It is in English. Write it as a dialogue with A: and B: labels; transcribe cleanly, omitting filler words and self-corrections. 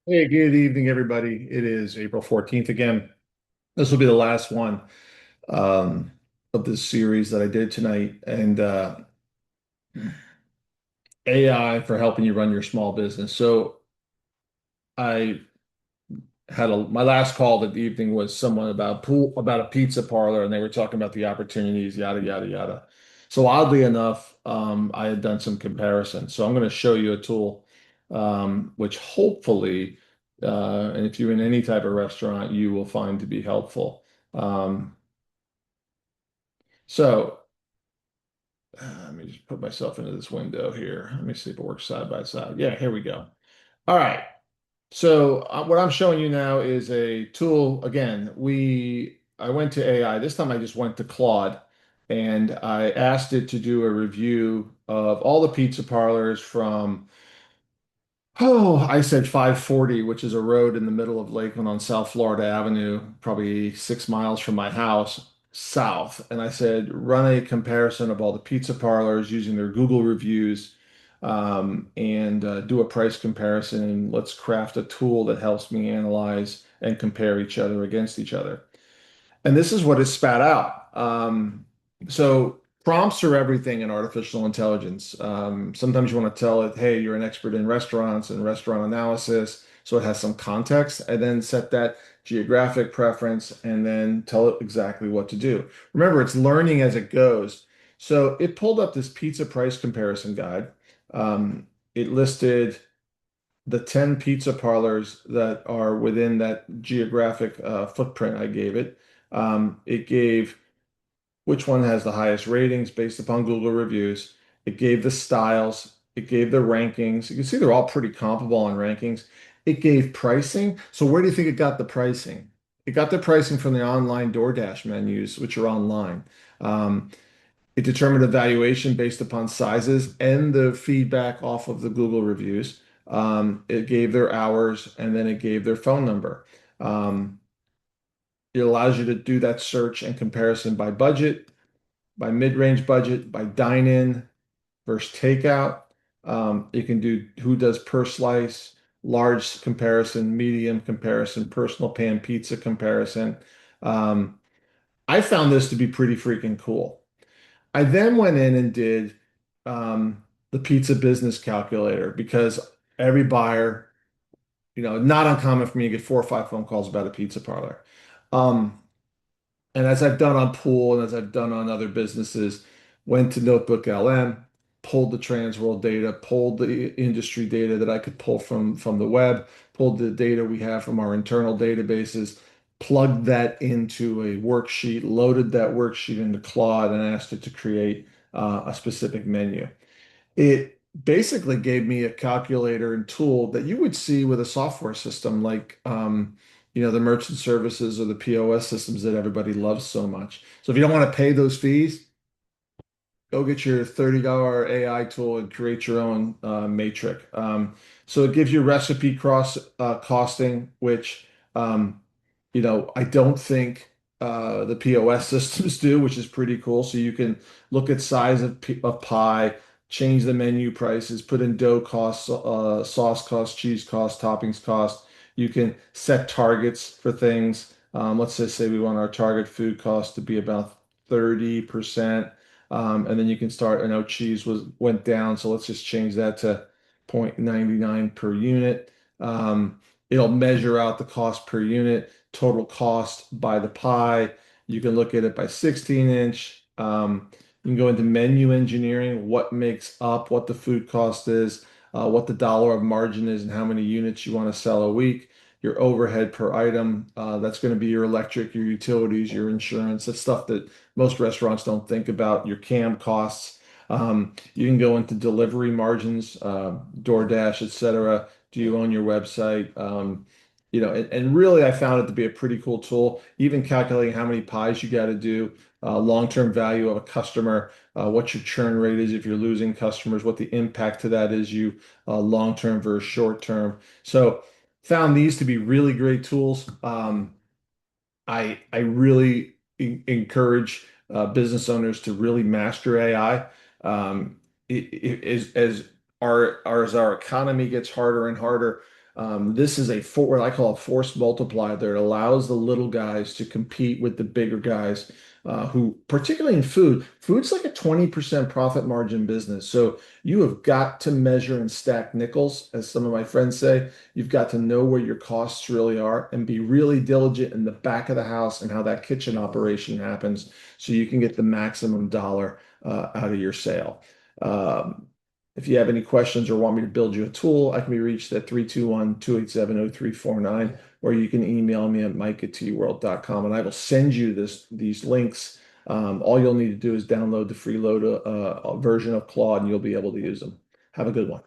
A: Hey, good evening, everybody. It is April 14th again. This will be the last one um, of this series that I did tonight. And AI for helping you run your small business. So I had my last call that evening was someone about a pizza parlor, and they were talking about the opportunities, yada yada yada. So oddly enough, I had done some comparison. So I'm going to show you a tool, which hopefully, and if you're in any type of restaurant, you will find to be helpful. Um, so let me just put myself into this window here. Let me see if it works side by side. Yeah, here we go. All right. So what I'm showing you now is a tool. Again, I went to AI. This time I just went to Claude and I asked it to do a review of all the pizza parlors from, oh, I said 540, which is a road in the middle of Lakeland on South Florida Avenue, probably 6 miles from my house, south. And I said, run a comparison of all the pizza parlors using their Google reviews, and do a price comparison. And let's craft a tool that helps me analyze and compare each other against each other. And this is what it spat out. So prompts are everything in artificial intelligence. Sometimes you want to tell it, hey, you're an expert in restaurants and restaurant analysis. So it has some context, and then set that geographic preference and then tell it exactly what to do. Remember, it's learning as it goes. So it pulled up this pizza price comparison guide. It listed the 10 pizza parlors that are within that geographic footprint I gave it. It gave which one has the highest ratings based upon Google reviews. It gave the styles. It gave the rankings. You can see they're all pretty comparable on rankings. It gave pricing. So where do you think it got the pricing? It got the pricing from the online DoorDash menus, which are online. Um, it determined a valuation based upon sizes and the feedback off of the Google reviews. It gave their hours and then it gave their phone number. Um, it allows you to do that search and comparison by budget, by mid-range budget, by dine-in versus takeout. You can do who does per slice, large comparison, medium comparison, personal pan pizza comparison. Um, I found this to be pretty freaking cool. I then went in and did the pizza business calculator because every buyer, not uncommon for me to get 4 or 5 phone calls about a pizza parlor. Um, and as I've done on Pool and as I've done on other businesses, went to Notebook LM, pulled the Transworld data, pulled the industry data that I could pull from the web, pulled the data we have from our internal databases, plugged that into a worksheet, loaded that worksheet into Claude, and asked it to create a specific menu. It basically gave me a calculator and tool that you would see with a software system like the merchant services or the POS systems that everybody loves so much. So if you don't want to pay those fees, go get your $30 AI tool and create your own matrix. So it gives you recipe cross costing, which I don't think the POS systems do, which is pretty cool. So you can look at size of pie, change the menu prices, put in dough costs, sauce costs, cheese costs, toppings cost. You can set targets for things. Let's just say we want our target food cost to be about 30%. And then you can start, I know cheese went down, so let's just change that to 0.99 per unit. It'll measure out the cost per unit, total cost by the pie. You can look at it by 16 inch. You can go into menu engineering, what makes up what the food cost is, what the dollar of margin is, and how many units you want to sell a week. Your overhead per item, that's going to be your electric, your utilities, your insurance. That's stuff that most restaurants don't think about. Your CAM costs. You can go into delivery margins, DoorDash, etc. Do you own your website? And really, I found it to be a pretty cool tool. Even calculating how many pies you got to do, long-term value of a customer, what your churn rate is if you're losing customers, what the impact to that is you long-term versus short-term. So found these to be really great tools. I really encourage business owners to really master AI. As our economy gets harder and harder, This is what I call a force multiplier that allows the little guys to compete with the bigger guys, who, particularly in food's like a 20% profit margin business. So you have got to measure and stack nickels, as some of my friends say. You've got to know where your costs really are and be really diligent in the back of the house and how that kitchen operation happens so you can get the maximum dollar out of your sale. Um, if you have any questions or want me to build you a tool, I can be reached at 321-287-0349, or you can email me at mike@tworld.com and I will send you these links. All you'll need to do is download the free load version of Claude and you'll be able to use them. Have a good one.